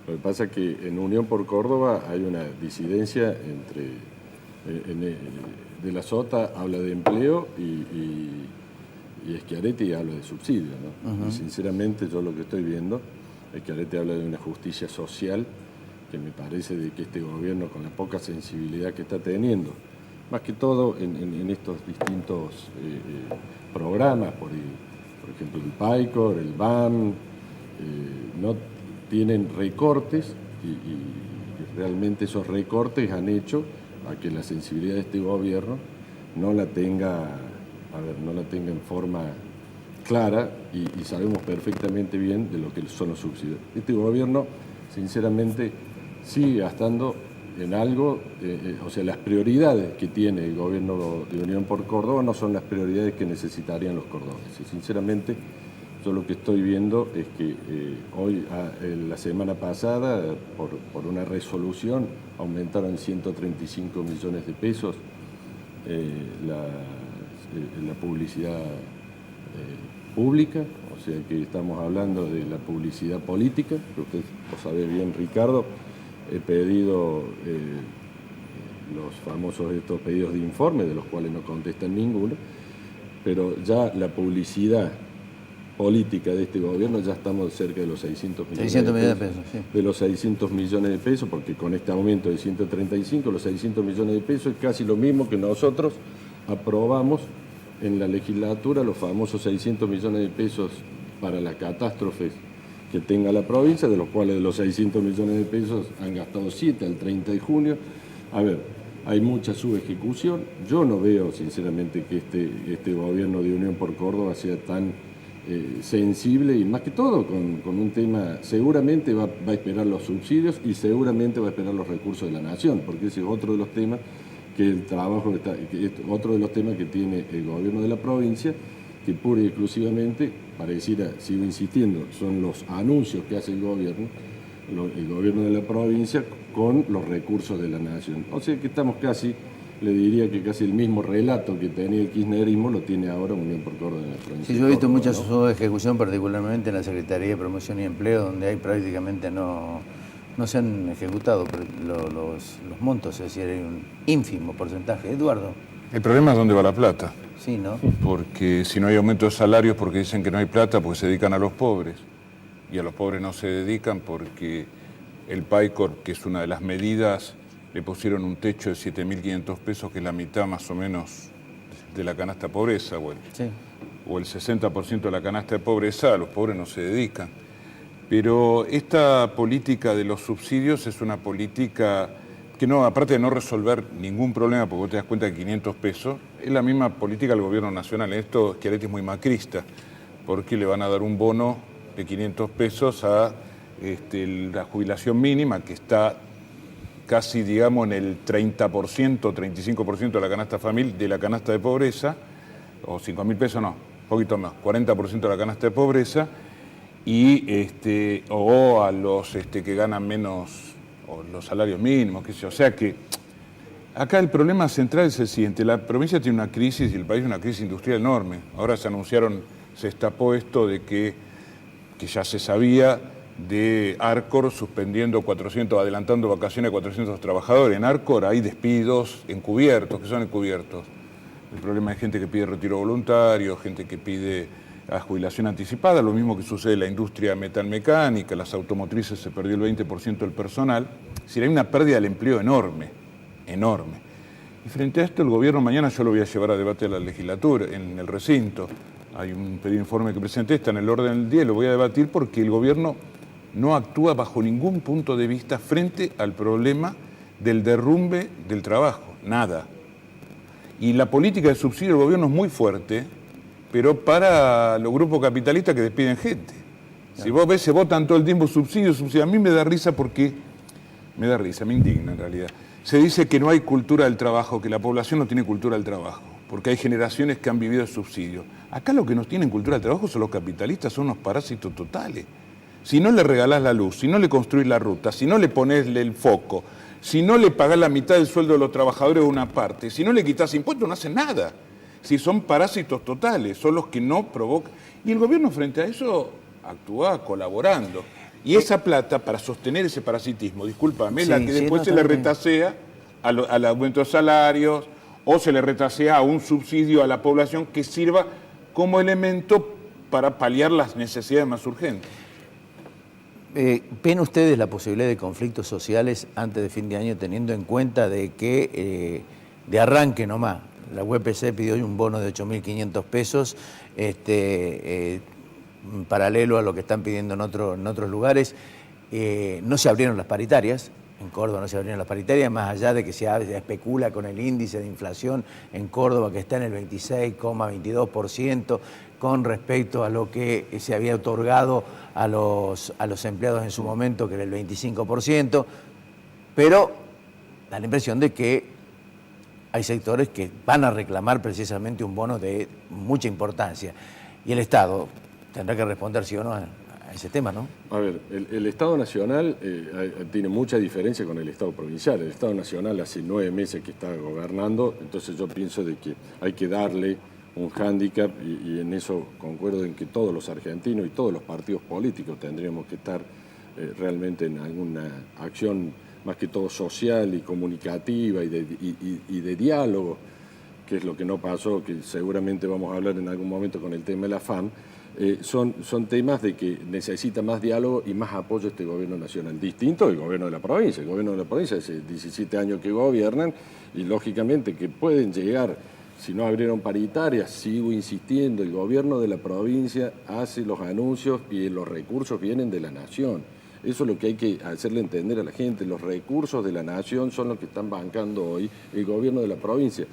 lo que pasa es que en Unión por Córdoba hay una disidencia entre de la Sota habla de empleo y Schiaretti habla de subsidio, ¿no? Y sinceramente yo lo que estoy viendo, Schiaretti habla de una justicia social que me parece de que este gobierno, con la poca sensibilidad que está teniendo, más que todo en estos distintos programas, por ejemplo el PAICOR, el BAM, no tienen recortes y realmente esos recortes han hecho a que la sensibilidad de este gobierno no la tenga en forma clara y sabemos perfectamente bien de lo que son los subsidios. Este gobierno, sinceramente, sigue gastando en algo, o sea, las prioridades que tiene el gobierno de Unión por Córdoba no son las prioridades que necesitarían los cordobeses. Sinceramente, yo lo que estoy viendo es que hoy, la semana pasada, por una resolución, aumentaron 135 millones de pesos la publicidad pública, o sea que estamos hablando de la publicidad política, que usted lo sabe bien, Ricardo. He pedido los famosos estos pedidos de informe, de los cuales no contestan ninguno, pero ya la publicidad política de este gobierno ya estamos cerca de los 600 millones de pesos. Sí. De los 600 millones de pesos, porque con este aumento de 135, los 600 millones de pesos es casi lo mismo que nosotros aprobamos en la legislatura, los famosos 600 millones de pesos para las catástrofes que tenga la provincia, de los cuales de los 600 millones de pesos han gastado 7 al 30 de junio. A ver, hay mucha subejecución. Yo no veo, sinceramente, que este gobierno de Unión por Córdoba sea tan sensible y más que todo con un tema, seguramente va a esperar los subsidios y seguramente va a esperar los recursos de la nación, porque ese es otro de los temas otro de los temas que tiene el gobierno de la provincia, que pura y exclusivamente, pareciera, sigo insistiendo, son los anuncios que hace el gobierno de la provincia con los recursos de la nación. O sea que estamos casi, le diría que casi el mismo relato que tenía el kirchnerismo lo tiene ahora Unión por Córdoba en la provincia. Sí, yo he visto mucha ejecución, particularmente en la Secretaría de Promoción y Empleo, donde hay prácticamente no se han ejecutado los montos, es decir, hay un ínfimo porcentaje. Eduardo. El problema es dónde va la plata. Sí, ¿no? Porque si no hay aumento de salarios porque dicen que no hay plata porque se dedican a los pobres. y a los pobres no se dedican porque el PAICOR, que es una de las medidas, le pusieron un techo de 7.500 pesos, que es la mitad más o menos de la canasta de pobreza, o el 60% de la canasta de pobreza, a los pobres no se dedican. Pero esta política de los subsidios es una política que no, aparte de no resolver ningún problema, porque vos te das cuenta que 500 pesos, es la misma política del gobierno nacional. Esto Schiaretti es muy macrista, porque le van a dar un bono de 500 pesos a la jubilación mínima, que está casi, digamos, en el 30%, 35% de la canasta familiar, de la canasta de pobreza, o 5.000 pesos no, un poquito más, 40% de la canasta de pobreza, y o a los que ganan menos, o los salarios mínimos, qué sé yo. O sea que acá el problema central es el siguiente: la provincia tiene una crisis y el país una crisis industrial enorme. Ahora se destapó esto de que ya se sabía, de Arcor suspendiendo 400, adelantando vacaciones a 400 trabajadores. En Arcor hay despidos encubiertos. ¿Qué son encubiertos? El problema es gente que pide retiro voluntario, gente que pide la jubilación anticipada, lo mismo que sucede en la industria metalmecánica, las automotrices se perdió el 20% del personal. Es decir, hay una pérdida del empleo enorme, enorme. Y frente a esto el gobierno, mañana yo lo voy a llevar a debate a la legislatura, en el recinto. Hay un pedido de informe que presenté, está en el orden del día, lo voy a debatir porque el gobierno no actúa bajo ningún punto de vista frente al problema del derrumbe del trabajo, nada. Y la política de subsidio del gobierno es muy fuerte, pero para los grupos capitalistas que despiden gente. Si vos ves, se votan todo el tiempo subsidios. A mí me da risa porque, me indigna en realidad. Se dice que no hay cultura del trabajo, que la población no tiene cultura del trabajo, porque hay generaciones que han vivido el subsidio. Acá lo que nos tienen cultura del trabajo son los capitalistas, son unos parásitos totales. Si no le regalás la luz, si no le construís la ruta, si no le ponés el foco, si no le pagás la mitad del sueldo de los trabajadores de una parte, si no le quitas impuestos, no hacen nada. Si son parásitos totales, son los que no provocan. Y el gobierno frente a eso actúa colaborando. Y esa plata, para sostener ese parasitismo, discúlpame, la que después se le retasea al aumento de salarios o se le retasea a un subsidio a la población que sirva como elemento para paliar las necesidades más urgentes. ¿Ven ustedes la posibilidad de conflictos sociales antes de fin de año, teniendo en cuenta de que de arranque nomás la UPC pidió un bono de 8.500 pesos, paralelo a lo que están pidiendo en otros lugares? No se abrieron las paritarias, en Córdoba no se abrieron las paritarias, más allá de que se especula con el índice de inflación en Córdoba, que está en el 26,22%, con respecto a lo que se había otorgado a los empleados en su momento, que era el 25%, pero da la impresión de que hay sectores que van a reclamar precisamente un bono de mucha importancia. Y el Estado tendrá que responder sí o no a ese tema, ¿no? A ver, el Estado Nacional tiene mucha diferencia con el Estado Provincial. El Estado Nacional hace 9 meses que está gobernando, entonces yo pienso de que hay que darle un hándicap, y en eso concuerdo en que todos los argentinos y todos los partidos políticos tendríamos que estar realmente en alguna acción más que todo social y comunicativa y de diálogo, que es lo que no pasó, que seguramente vamos a hablar en algún momento con el tema de la FAM. Son temas de que necesita más diálogo y más apoyo este gobierno nacional, distinto del gobierno de la provincia. El gobierno de la provincia hace 17 años que gobiernan y lógicamente que pueden llegar, si no abrieron paritarias, sigo insistiendo, el gobierno de la provincia hace los anuncios y los recursos vienen de la nación. Eso es lo que hay que hacerle entender a la gente. Los recursos de la nación son los que están bancando hoy el gobierno de la provincia.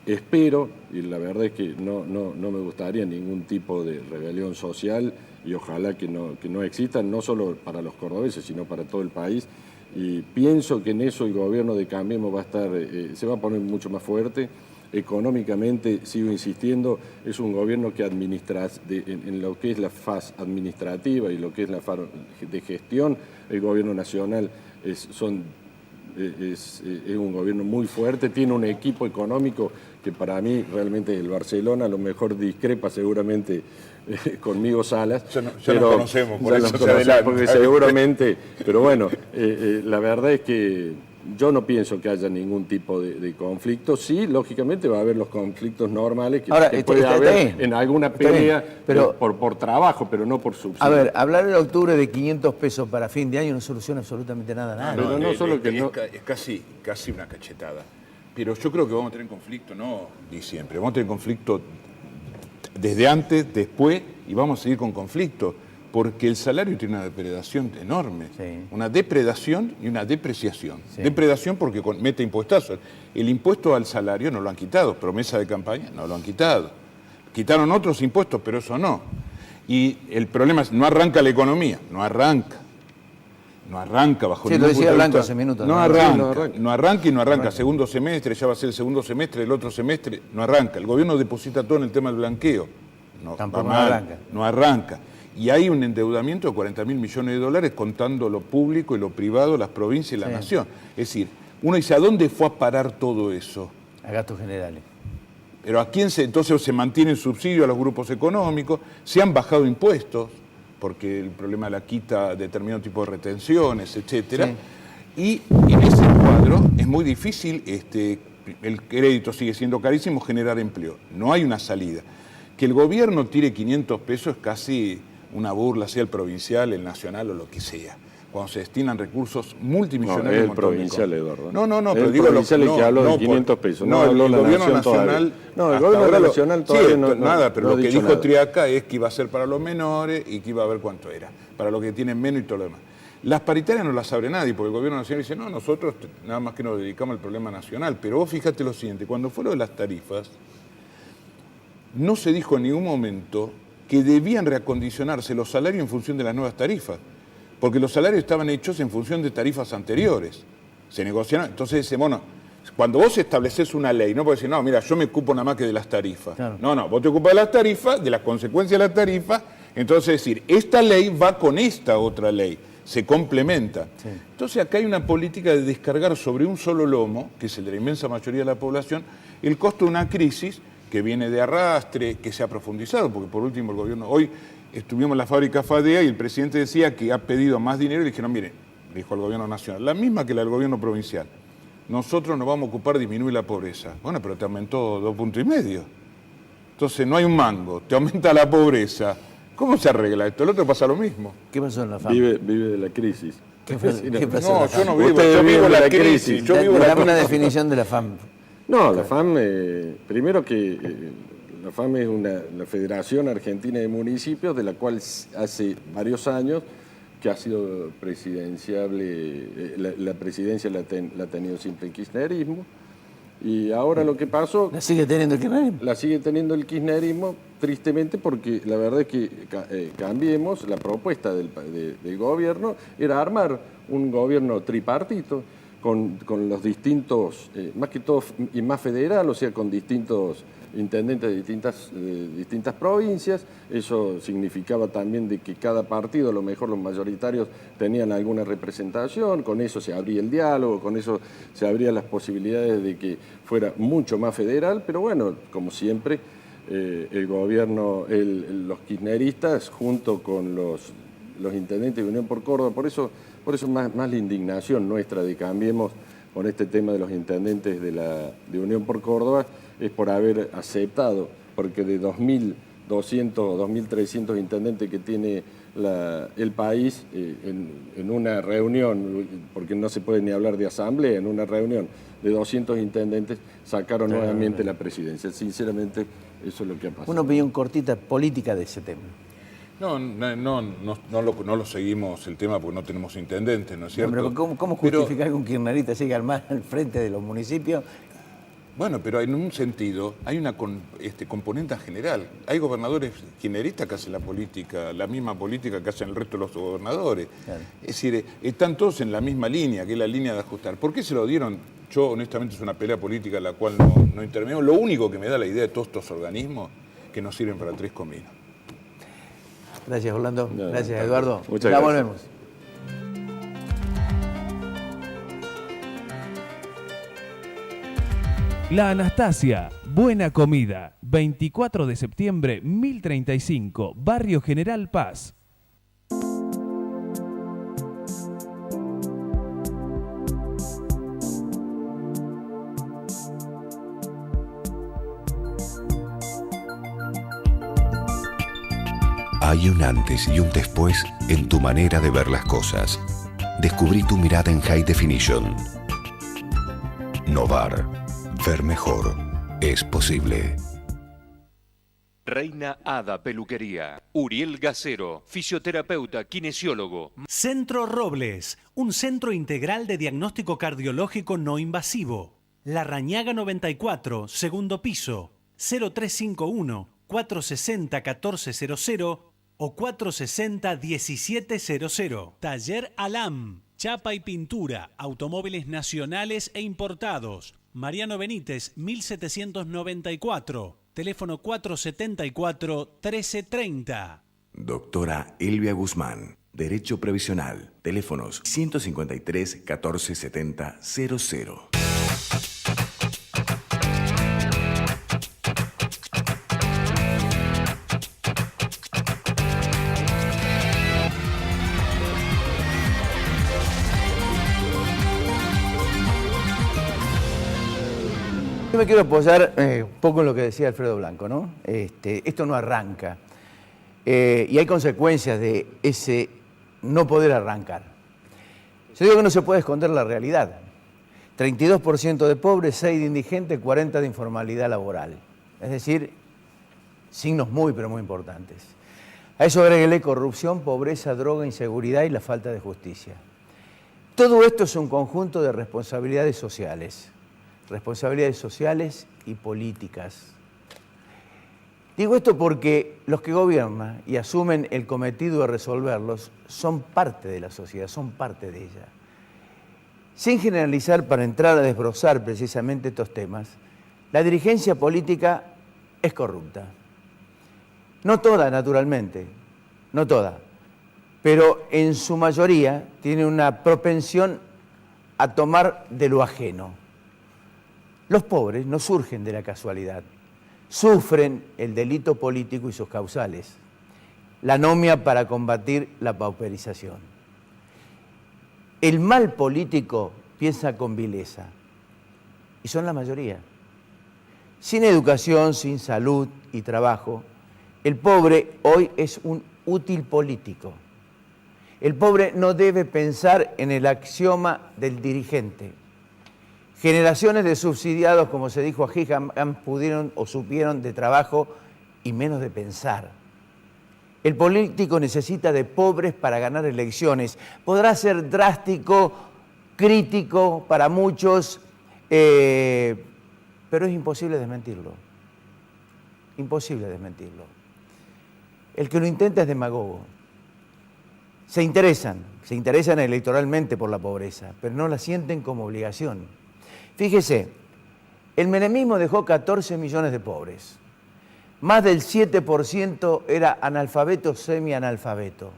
Espero, y la verdad es que no me gustaría ningún tipo de rebelión social, y ojalá que no exista, no solo para los cordobeses, sino para todo el país. Y pienso que en eso el gobierno de Cambiemos va a estar, se va a poner mucho más fuerte. Económicamente, sigo insistiendo, es un gobierno que administra, en lo que es la fase administrativa y lo que es la fase de gestión, el gobierno nacional es un gobierno muy fuerte, tiene un equipo económico que para mí realmente el Barcelona a lo mejor discrepa seguramente conmigo Salas. Ya nos conocemos, por eso se adelanta. Porque seguramente, pero bueno, la verdad es que yo no pienso que haya ningún tipo de conflicto. Sí, lógicamente va a haber los conflictos normales que Ahora, puede haber bien. en alguna Está bien, pelea pero- por trabajo, pero no por subsidio. A ver, hablar en octubre de 500 pesos para fin de año no soluciona absolutamente nada. Pero no solo que no- Es casi una cachetada. Pero yo creo que vamos a tener conflicto, no diciembre, vamos a tener conflicto desde antes, después, y vamos a seguir con conflicto, porque el salario tiene una depredación enorme. Una depredación y una depreciación. Depredación porque mete impuestazos. El impuesto al salario no lo han quitado, promesa de campaña no lo han quitado. Quitaron otros impuestos, pero eso no. Y el problema es, no arranca la economía, no arranca. No arranca bajo Sí, lo ningún decía punto de Blanco vista. hace minutos. No ¿no? arranca, Sí, no arranca y no arranca. Segundo semestre, ya va a ser el segundo semestre, el otro semestre, no arranca. El gobierno deposita todo en el tema del blanqueo. No, Tampoco va mal, arranca. no arranca. Y hay un endeudamiento de 40.000 millones de dólares contando lo público y lo privado, las provincias y la nación. Es decir, uno dice, ¿a dónde fue a parar todo eso? A gastos generales. Pero ¿a quién entonces se mantiene el subsidio a los grupos económicos? Se han bajado impuestos, porque el problema de la quita determinado tipo de retenciones, etcétera. Y en ese cuadro es muy difícil, el crédito sigue siendo carísimo, generar empleo. No hay una salida. Que el gobierno tire 500 pesos es casi una burla, sea el provincial, el nacional o lo que sea. Cuando se destinan recursos multimillonarios. No, es el un montón de provincial, cosas. Eduardo. No, Es pero el digo provincial el que habló de 500 pesos. No habló el la gobierno nación nacional. todavía. No, el hasta gobierno ahora nacional todavía no- nada, pero no lo ha que dicho dijo nada. Triaca es que iba a ser para los menores y que iba a ver cuánto era, para los que tienen menos y todo lo demás. Las paritarias no las abre nadie, porque el gobierno nacional dice, no, nosotros nada más que nos dedicamos al problema nacional. Pero vos fíjate lo siguiente, cuando fue lo de las tarifas, no se dijo en ningún momento que debían reacondicionarse los salarios en función de las nuevas tarifas, porque los salarios estaban hechos en función de tarifas anteriores. Se negociaron, entonces, bueno, cuando vos estableces una ley, no puedes decir, no, mira, yo me ocupo nada más que de las tarifas. Claro. No, vos te ocupas de las tarifas, de las consecuencias de las tarifas, entonces decir, esta ley va con esta otra ley, se complementa. Entonces acá hay una política de descargar sobre un solo lomo, que es el de la inmensa mayoría de la población, el costo de una crisis que viene de arrastre, que se ha profundizado, porque por último el gobierno, hoy estuvimos en la fábrica Fadea y el presidente decía que ha pedido más dinero y dijeron, mire, dijo al gobierno nacional, la misma que la del gobierno provincial, nosotros nos vamos a ocupar de disminuir la pobreza. Bueno, pero te aumentó 2,5 puntos. Entonces no hay un mango, te aumenta la pobreza. ¿Cómo se arregla esto? El otro pasa lo mismo. ¿Qué pasó en la FAM? Vive de la crisis. ¿Qué pasó en No, la yo FAM? no vivo, Ustedes yo vivo viven la de la crisis. crisis. Yo vivo la Dame una definición de la FAM. No, la FAM, primero que la FAM es la Federación Argentina de Municipios, de la cual hace varios años que ha sido presidenciable, la presidencia la ha tenido siempre el kirchnerismo, y ahora lo que pasó... ¿La sigue teniendo el kirchnerismo? La sigue teniendo el kirchnerismo, tristemente, porque la verdad es que Cambiemos, la propuesta del gobierno era armar un gobierno tripartito, con los distintos, más que todo y más federal, o sea, con distintos intendentes de distintas provincias. Eso significaba también de que cada partido, a lo mejor los mayoritarios, tenían alguna representación, con eso se abría el diálogo, con eso se abrían las posibilidades de que fuera mucho más federal, pero bueno, como siempre, el gobierno, los kirchneristas, junto con los intendentes de Unión por Córdoba, por eso más la indignación nuestra de Cambiemos con este tema de los intendentes de Unión por Córdoba, es por haber aceptado, porque de 2.200 o 2.300 intendentes que tiene el país, en una reunión, porque no se puede ni hablar de asamblea, en una reunión de 200 intendentes sacaron nuevamente la presidencia. Sinceramente, eso es lo que ha pasado. Una opinión cortita política de ese tema. No lo seguimos el tema porque no tenemos intendentes, ¿no es cierto? Pero ¿cómo justificar que un kirchnerista llegue al al frente de los municipios? Bueno, pero en un sentido hay una componente general. Hay gobernadores kirchneristas que hacen la misma política que hacen el resto de los gobernadores. Claro. Es decir, están todos en la misma línea, que es la línea de ajustar. ¿Por qué se lo dieron? Yo, honestamente, es una pelea política en la cual no intervengo. Lo único que me da la idea de todos estos organismos que no sirven para 3 cominos. Gracias, Orlando. Gracias, Eduardo. Muchas ya gracias. Volvemos. La Anastasia, buena comida. 24 de septiembre, 1035, Barrio General Paz. Hay un antes y un después en tu manera de ver las cosas. Descubrí tu mirada en High Definition. Novar. Ver mejor. Es posible. Reina Hada Peluquería. Uriel Gacero, fisioterapeuta, kinesiólogo. Centro Robles, un centro integral de diagnóstico cardiológico no invasivo. La Rañaga 94, segundo piso, 0351-460-1400 o 460-1700. Taller Alam, chapa y pintura, automóviles nacionales e importados. Mariano Benítez, 1794. Teléfono 474-1330. Doctora Elvia Guzmán, Derecho Previsional. Teléfonos 153-1470-00. Yo me quiero apoyar un poco en lo que decía Alfredo Blanco, ¿no? Esto no arranca. Y hay consecuencias de ese no poder arrancar. Yo digo que no se puede esconder la realidad. 32% de pobres, 6 de indigentes, 40 de informalidad laboral. Es decir, signos muy, pero muy importantes. A eso agréguele corrupción, pobreza, droga, inseguridad y la falta de justicia. Todo esto es un conjunto de responsabilidades sociales y políticas. Digo esto porque los que gobiernan y asumen el cometido de resolverlos son parte de la sociedad, son parte de ella. Sin generalizar, para entrar a desbrozar precisamente estos temas, la dirigencia política es corrupta. No toda, naturalmente, no toda, pero en su mayoría tiene una propensión a tomar de lo ajeno. Los pobres no surgen de la casualidad, sufren el delito político y sus causales, la anomia para combatir la pauperización. El mal político piensa con vileza, y son la mayoría. Sin educación, sin salud y trabajo, el pobre hoy es un útil político. El pobre no debe pensar en el axioma del dirigente. Generaciones de subsidiados, como se dijo aquí, jamás pudieron o supieron de trabajo y menos de pensar. El político necesita de pobres para ganar elecciones. Podrá ser drástico, crítico para muchos, pero es imposible desmentirlo. Imposible desmentirlo. El que lo intenta es demagogo. Se interesan electoralmente por la pobreza, pero no la sienten como obligación. Fíjese, el menemismo dejó 14 millones de pobres. Más del 7% era analfabeto, semianalfabeto.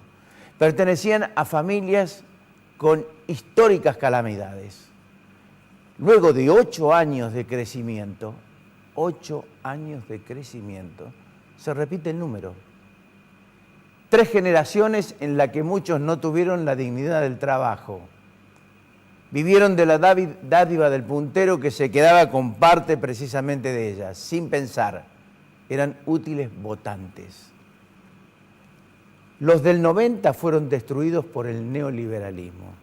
Pertenecían a familias con históricas calamidades. Luego de 8 años de crecimiento, se repite el número. 3 generaciones en las que muchos no tuvieron la dignidad del trabajo. Vivieron de la dádiva del puntero que se quedaba con parte precisamente de ellas, sin pensar. Eran útiles votantes. Los del 90 fueron destruidos por el neoliberalismo.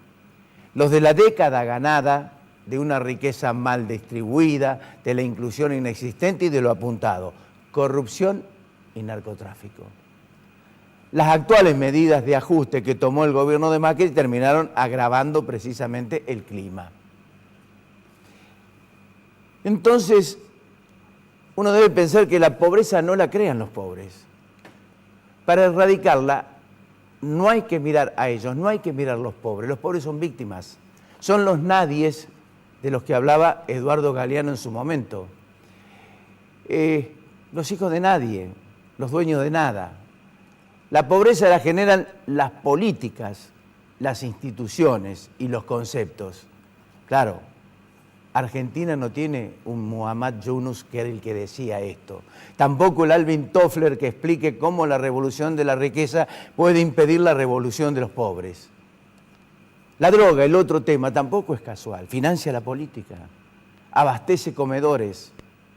Los de la década ganada, de una riqueza mal distribuida, de la inclusión inexistente y de lo apuntado, corrupción y narcotráfico. Las actuales medidas de ajuste que tomó el gobierno de Macri terminaron agravando precisamente el clima. Entonces, uno debe pensar que la pobreza no la crean los pobres. Para erradicarla, no hay que mirar a ellos, no hay que mirar a los pobres son víctimas, son los nadies de los que hablaba Eduardo Galeano en su momento. Los hijos de nadie, los dueños de nada. La pobreza la generan las políticas, las instituciones y los conceptos. Claro, Argentina no tiene un Muhammad Yunus que era el que decía esto. Tampoco el Alvin Toffler que explique cómo la revolución de la riqueza puede impedir la revolución de los pobres. La droga, el otro tema, tampoco es casual. Financia la política, abastece comedores,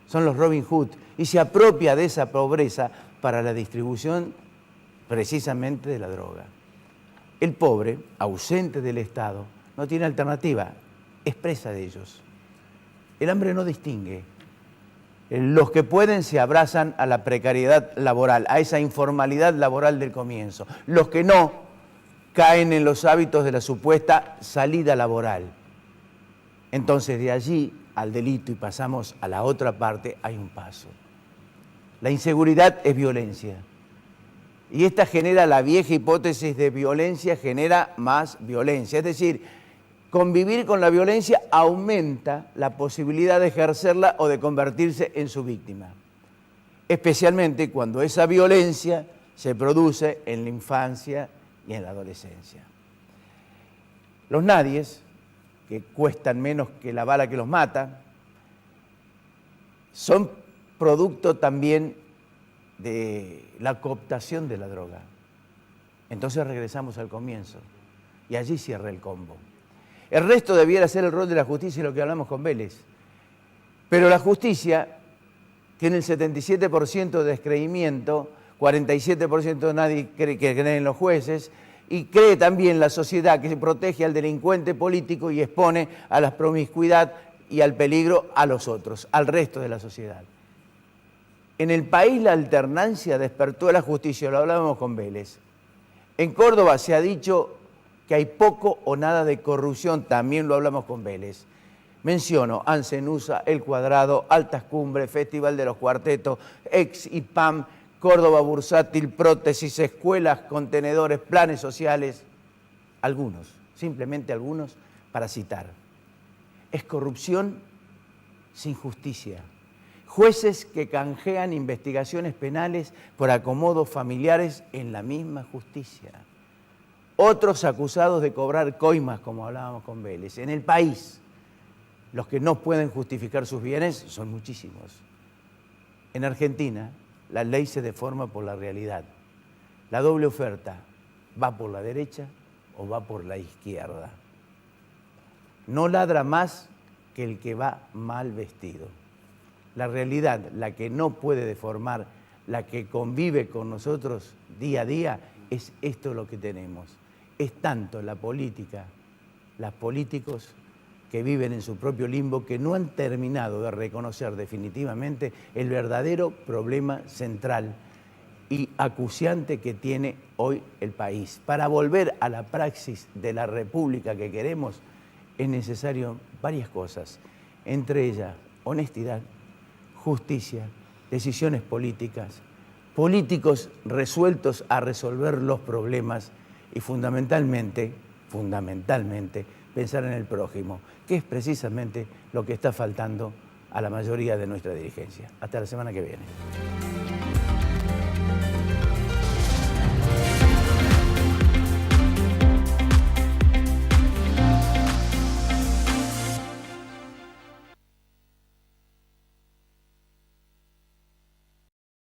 son los Robin Hood y se apropia de esa pobreza para la distribución precisamente de la droga. El pobre, ausente del Estado, no tiene alternativa, es presa de ellos. El hambre no distingue. Los que pueden se abrazan a la precariedad laboral, a esa informalidad laboral del comienzo. Los que no caen en los hábitos de la supuesta salida laboral. Entonces, de allí al delito y pasamos a la otra parte, hay un paso. La inseguridad es violencia. Y esta genera la vieja hipótesis de violencia, genera más violencia. Es decir, convivir con la violencia aumenta la posibilidad de ejercerla o de convertirse en su víctima. Especialmente cuando esa violencia se produce en la infancia y en la adolescencia. Los nadies, que cuestan menos que la bala que los mata, son producto también de la cooptación de la droga. Entonces regresamos al comienzo y allí cierra el combo. El resto debiera ser el rol de la justicia, lo que hablamos con Vélez. Pero la justicia tiene el 77% de descreimiento, 47% nadie cree que cree en los jueces, y cree también la sociedad que se protege al delincuente político y expone a la promiscuidad y al peligro a los otros, al resto de la sociedad. En el país la alternancia despertó a la justicia, lo hablábamos con Vélez. En Córdoba se ha dicho que hay poco o nada de corrupción, también lo hablamos con Vélez. Menciono Ancenusa, El Cuadrado, Altas Cumbres, Festival de los Cuartetos, Ex IPAM, Córdoba Bursátil, Prótesis, escuelas, contenedores, planes sociales, algunos, simplemente algunos para citar. Es corrupción sin justicia. Jueces que canjean investigaciones penales por acomodos familiares en la misma justicia. Otros acusados de cobrar coimas, como hablábamos con Vélez. En el país, los que no pueden justificar sus bienes son muchísimos. En Argentina, la ley se deforma por la realidad. La doble oferta va por la derecha o va por la izquierda. No ladra más que el que va mal vestido. La realidad, la que no puede deformar, la que convive con nosotros día a día, es esto lo que tenemos. Es tanto la política, los políticos que viven en su propio limbo, que no han terminado de reconocer definitivamente el verdadero problema central y acuciante que tiene hoy el país. Para volver a la praxis de la república que queremos, es necesario varias cosas, entre ellas honestidad, justicia, decisiones políticas, políticos resueltos a resolver los problemas y fundamentalmente, pensar en el prójimo, que es precisamente lo que está faltando a la mayoría de nuestra dirigencia. Hasta la semana que viene.